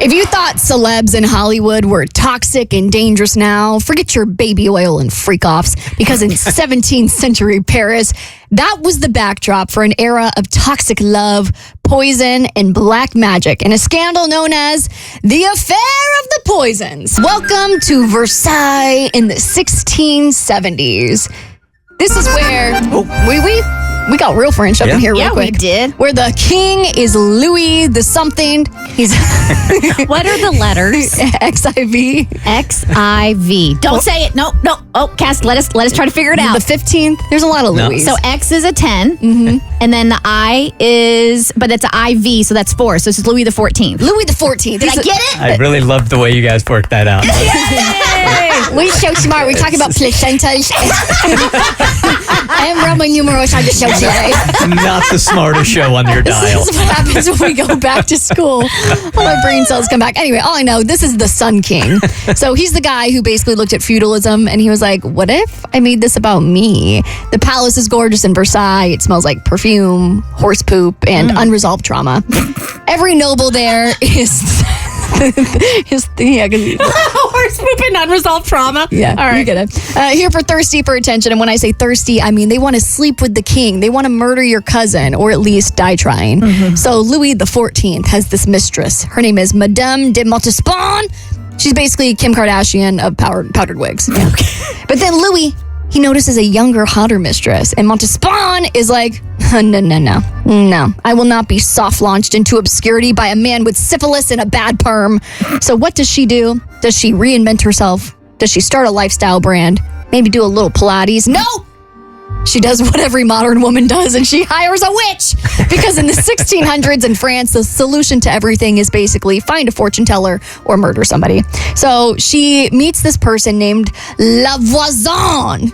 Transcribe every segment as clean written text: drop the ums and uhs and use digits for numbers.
If you thought celebs in Hollywood were toxic and dangerous now, forget your baby oil and freak-offs, because in 17th century Paris, that was the backdrop for an era of toxic love, poison, and black magic, in a scandal known as the Affair of the Poisons. Welcome to Versailles in the 1670s. This is where we got real French up in here real quick. Yeah, we did. Where the king is Louis the something. He's What are the letters? XIV. XIV. Don't say it. No. Oh, Cass, let us try to figure it out. The 15th. There's a lot of Louis. So X is a 10, and then the I is, but it's an IV, so that's 4. So this is Louis the 14th. Louis the 14th. Did I get it? I really love the way you guys worked that out. We're so smart. We're talking about placentas. I am Roman numerals on the show today. Not the smartest show on your dial. This is what happens when we go back to school. All our brain cells come back. Anyway, all I know, this is the Sun King. So he's the guy who basically looked at feudalism and he was like, what if I made this about me? The palace is gorgeous in Versailles. It smells like perfume, horse poop, and unresolved trauma. Every noble there is... Horse poop and unresolved trauma. Yeah, all right. You get it. Here for thirsty for attention. And when I say thirsty, I mean they want to sleep with the king. They want to murder your cousin, or at least die trying. So Louis the 14th has this mistress. Her name is Madame de Montespan. She's basically Kim Kardashian of powdered wigs. But then Louis, he notices a younger, hotter mistress. And Montespan is like, no. I will not be soft-launched into obscurity by a man with syphilis and a bad perm. So what does she do? Does she reinvent herself? Does she start a lifestyle brand? Maybe do a little Pilates? No! She does what every modern woman does, and she hires a witch. Because in the 1600s in France, the solution to everything is basically find a fortune teller or murder somebody. So she meets this person named La Voisin.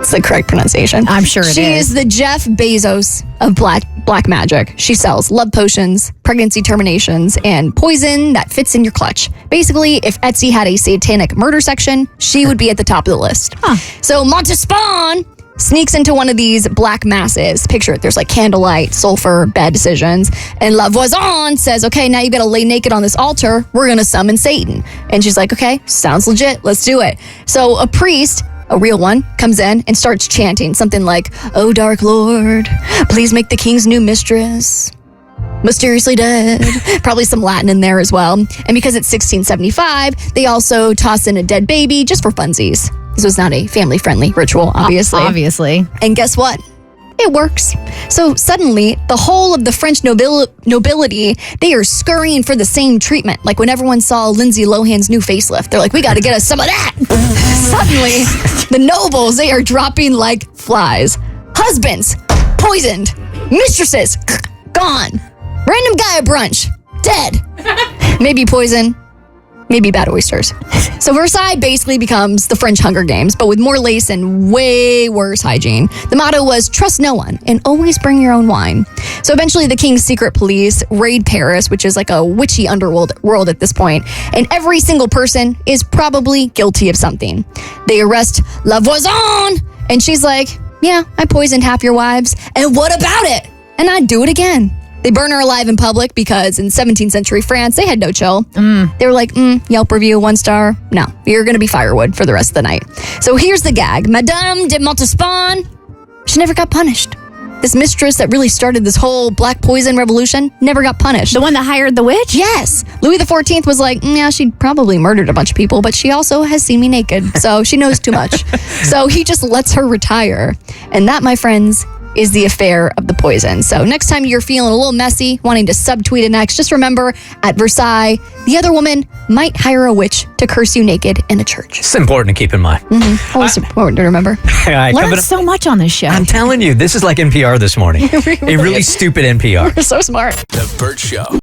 It's the correct pronunciation. I'm sure it is. She is the Jeff Bezos of black magic. She sells love potions, pregnancy terminations, and poison that fits in your clutch. Basically, if Etsy had a satanic murder section, she would be at the top of the list. So Montespan sneaks into one of these black masses. Picture it, there's like candlelight, sulfur, bad decisions. And La Voisin says, okay, now you gotta lay naked on this altar. We're gonna summon Satan. And she's like, okay, sounds legit. Let's do it. So a priest, a real one, comes in and starts chanting something like, oh, dark lord, please make the king's new mistress mysteriously dead. Probably some Latin in there as well. And because it's 1675, they also toss in a dead baby just for funsies. This was not a family-friendly ritual, obviously. Obviously. And guess what? It works. So suddenly, the whole of the French nobility, they are scurrying for the same treatment. Like when everyone saw Lindsay Lohan's new facelift, they're like, we got to get us some of that. Suddenly, the nobles, they are dropping like flies. Husbands, poisoned. Mistresses, gone. Random guy at brunch, dead. Maybe poison, maybe bad oysters. So Versailles basically becomes the French Hunger Games, but with more lace and way worse hygiene. The motto was trust no one and always bring your own wine. So eventually the king's secret police raid Paris, which is like a witchy underworld at this point, and every single person is probably guilty of something. They arrest La Voisin, and she's like, yeah, I poisoned half your wives, and what about it? And I'd do it again. They burn her alive in public because in 17th century France, they had no chill. They were like, Yelp review, 1 star. No, you're going to be firewood for the rest of the night. So here's the gag. Madame de Montespan, she never got punished. This mistress that really started this whole black poison revolution never got punished. The one that hired the witch? Yes. Louis the 14th was like, yeah, she probably murdered a bunch of people, but she also has seen me naked, so she knows too much. So he just lets her retire. And that, my friends, is the Affair of the Poison. So next time you're feeling a little messy, wanting to subtweet an ex, just remember, at Versailles, the other woman might hire a witch to curse you naked in a church. It's important to keep in mind. Always important to remember. Learn so much on this show. I'm telling you, this is like NPR this morning. A really stupid NPR. We're so smart. The Bert Show.